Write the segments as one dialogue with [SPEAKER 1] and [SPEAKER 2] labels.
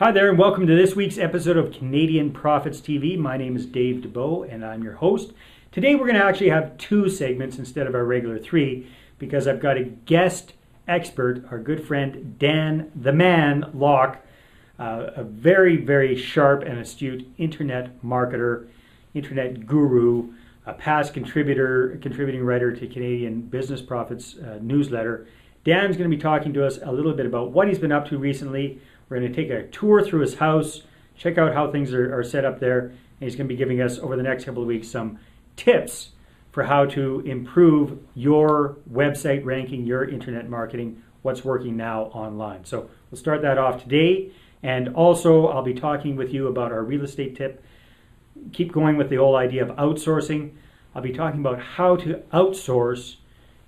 [SPEAKER 1] Hi there, and welcome to this week's episode of Canadian Profits TV. My name is Dave Dubeau, and I'm your host. Today we're going to actually have two segments instead of our regular three, because I've got a guest expert, our good friend Dan the Man Locke, a very, very sharp and astute internet marketer, internet guru, a past contributing writer to Canadian Business Profits newsletter. Dan's going to be talking to us a little bit about what he's been up to recently. We're going to take a tour through his house, check out how things are set up there, and he's going to be giving us, over the next couple of weeks, some tips for how to improve your website ranking, your internet marketing, what's working now online. So we'll start that off today, and also I'll be talking with you about our real estate tip. Keep going with the whole idea of outsourcing. I'll be talking about how to outsource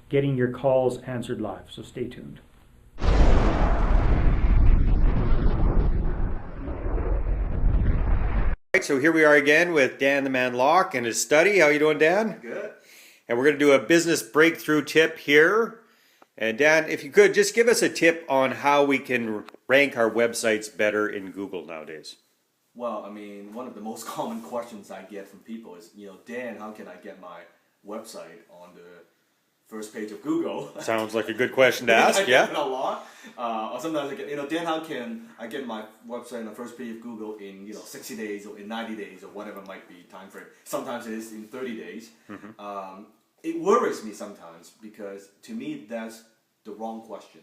[SPEAKER 1] getting your calls answered live, so stay tuned. So here we are again with Dan the Man Locke and his study. How you doing, Dan?
[SPEAKER 2] Good.
[SPEAKER 1] And we're going to do a business breakthrough tip here. And Dan, if you could, just give us a tip on how we can rank our websites better in Google nowadays.
[SPEAKER 2] Well, I mean, one of the most common questions I get from people is, Dan, how can I get my website on the first page of Google?
[SPEAKER 1] Sounds like a good question to ask,
[SPEAKER 2] I
[SPEAKER 1] yeah?
[SPEAKER 2] get it a lot. Or sometimes I get, Dan, how can I get my website on the first page of Google in, 60 days or in 90 days or whatever might be time frame. Sometimes it is in 30 days. Mm-hmm. It worries me sometimes because to me that's the wrong question.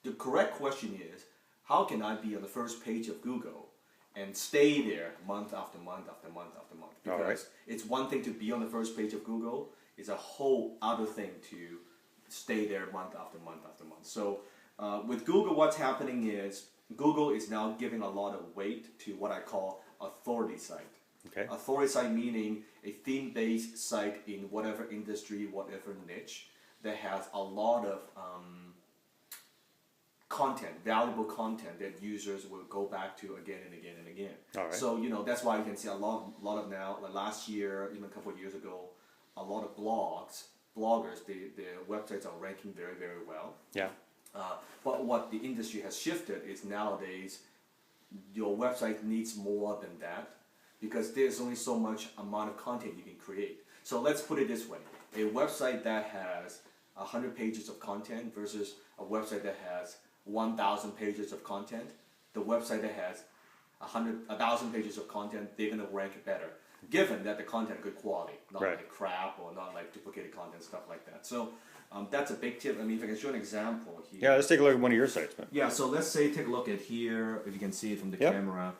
[SPEAKER 2] The correct question is, how can I be on the first page of Google and stay there month after month after month after month? Because it's one thing to be on the first page of Google, it's a whole other thing to stay there month after month after month. So with Google, what's happening is Google is now giving a lot of weight to what I call authority site.
[SPEAKER 1] Okay.
[SPEAKER 2] Authority site meaning a theme-based site in whatever industry, whatever niche that has a lot of content, valuable content that users will go back to again and again and again.
[SPEAKER 1] All right.
[SPEAKER 2] So that's why you can see a lot of now, like last year, even a couple of years ago, a lot of bloggers, their websites are ranking very, very well.
[SPEAKER 1] Yeah.
[SPEAKER 2] But what the industry has shifted is nowadays your website needs more than that because there's only so much amount of content you can create. So let's put it this way. A website that has 100 pages of content versus a website that has 1,000 pages of content, the website that has 1,000 pages of content, they're going to rank better, given that the content good quality, not like crap or not like duplicated content, stuff like that. So that's a big tip. I mean, if I can show an example here.
[SPEAKER 1] Yeah, let's take a look at one of your sites, man.
[SPEAKER 2] Yeah, so let's say take a look at here, if you can see it from the camera.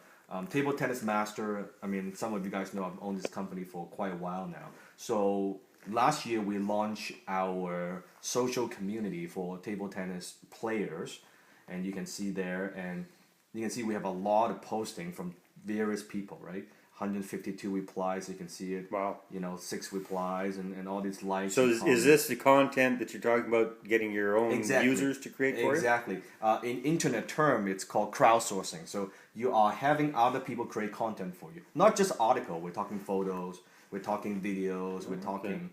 [SPEAKER 2] Table Tennis Master, I mean, some of you guys know I've owned this company for quite a while now. So last year we launched our social community for table tennis players, and you can see there, and you can see we have a lot of posting from various people, right? 152 replies, you can see it.
[SPEAKER 1] Wow.
[SPEAKER 2] 6 replies and all these likes.
[SPEAKER 1] So is this the content that you're talking about getting your own users to create for you?
[SPEAKER 2] Exactly. In internet term, it's called crowdsourcing. So you are having other people create content for you. Not just article, we're talking photos, we're talking videos, we're talking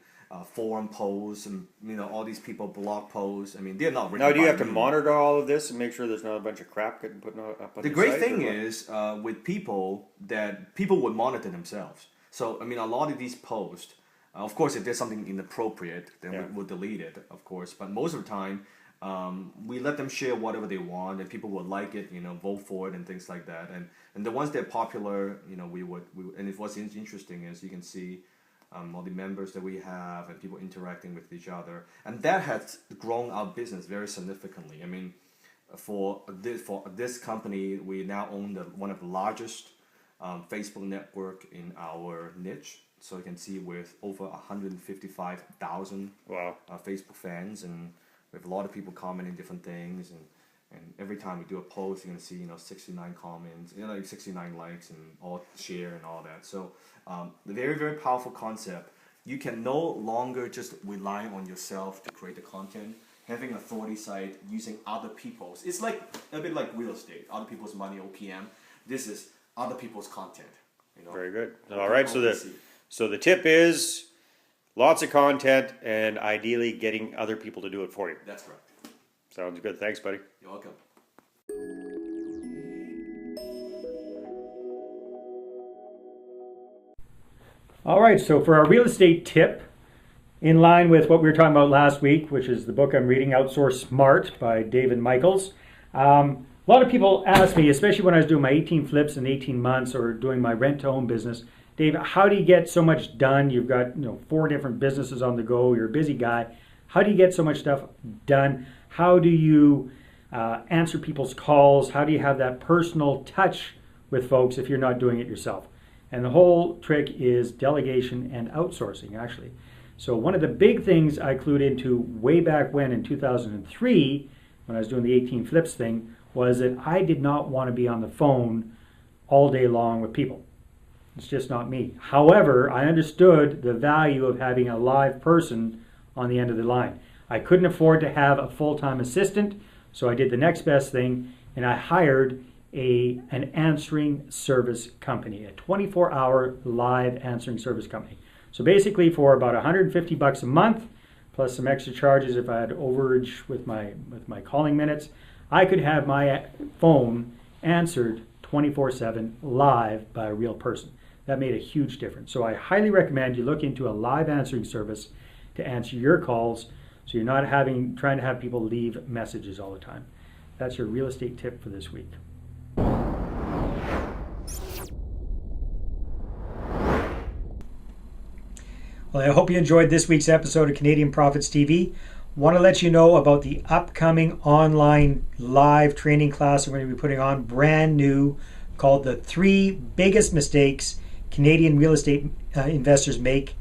[SPEAKER 2] forum posts, and all these people blog posts. I mean, they're not written.
[SPEAKER 1] Now, do you have to monitor all of this and make sure there's not a bunch of crap getting put up on the
[SPEAKER 2] great
[SPEAKER 1] site,
[SPEAKER 2] thing is with people that people would monitor themselves. So I mean, a lot of these posts, of course, if there's something inappropriate, then we'll delete it, of course. But most of the time, we let them share whatever they want, and people will like it, vote for it, and things like that. And the ones that are popular, we would. And if what's interesting is you can see. All the members that we have and people interacting with each other, and that has grown our business very significantly. I mean, for this company, we now own one of the largest Facebook network in our niche. So you can see with over 155,000 Facebook fans, and we have a lot of people commenting different things, and every time we do a post, you're gonna see 69 comments, 69 likes, and all share and all that. So the very, very powerful concept. You can no longer just rely on yourself to create the content. Having authority site using other people's, it's like a bit like real estate. Other people's money, OPM. This is other people's content.
[SPEAKER 1] Very good. All right. So the tip is lots of content and ideally getting other people to do it for you.
[SPEAKER 2] That's correct.
[SPEAKER 1] Sounds good. Thanks, buddy.
[SPEAKER 2] You're welcome.
[SPEAKER 1] All right, so for our real estate tip, in line with what we were talking about last week, which is the book I'm reading, Outsource Smart by David Michaels. A lot of people ask me, especially when I was doing my 18 flips in 18 months or doing my rent-to-own business, Dave, how do you get so much done? You've got 4 different businesses on the go. You're a busy guy. How do you get so much stuff done? How do you answer people's calls? How do you have that personal touch with folks if you're not doing it yourself? And the whole trick is delegation and outsourcing, actually. So one of the big things I clued into way back when in 2003, when I was doing the 18 flips thing, was that I did not want to be on the phone all day long with people. It's just not me. However, I understood the value of having a live person on the end of the line. I couldn't afford to have a full-time assistant, so I did the next best thing, and I hired an answering service company, a 24-hour live answering service company. So basically for about $150 a month, plus some extra charges if I had overage with my calling minutes, I could have my phone answered 24/7 live by a real person. That made a huge difference. So I highly recommend you look into a live answering service to answer your calls so you're not trying to have people leave messages all the time. That's your real estate tip for this week. Well, I hope you enjoyed this week's episode of Canadian Profits TV. Want to let you know about the upcoming online live training class we're going to be putting on, brand new, called The 3 Biggest Mistakes Canadian Real Estate Investors Make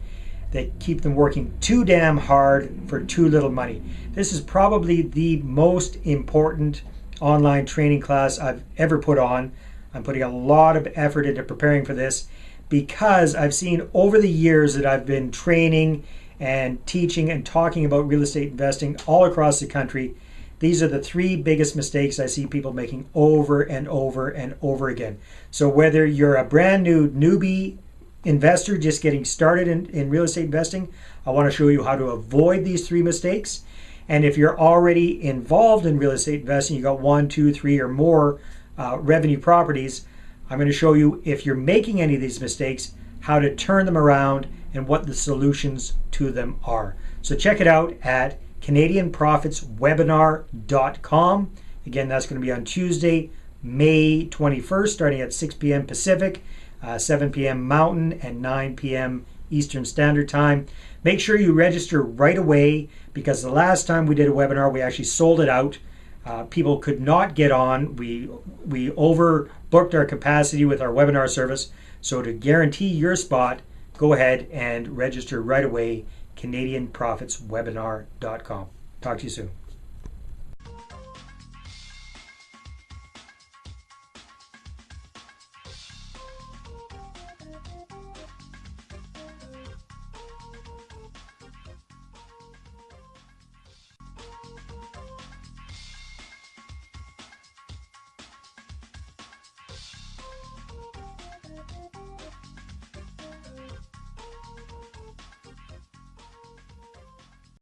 [SPEAKER 1] that keep them working too damn hard for too little money. This is probably the most important online training class I've ever put on. I'm putting a lot of effort into preparing for this because I've seen over the years that I've been training and teaching and talking about real estate investing all across the country. These are the 3 biggest mistakes I see people making over and over and over again. So whether you're a brand new newbie investor just getting started in real estate investing, I want to show you how to avoid these 3 mistakes. And if you're already involved in real estate investing, you got 1, 2, 3 or more revenue properties, I'm going to show you, if you're making any of these mistakes, how to turn them around and what the solutions to them are. So check it out at CanadianProfitsWebinar.com. Again, that's going to be on Tuesday, May 21st, starting at 6 p.m. Pacific, 7 p.m. Mountain, and 9 p.m. Eastern Standard Time. Make sure you register right away because the last time we did a webinar, we actually sold it out. People could not get on. We overbooked our capacity with our webinar service. So to guarantee your spot, go ahead and register right away, CanadianProfitsWebinar.com. Talk to you soon.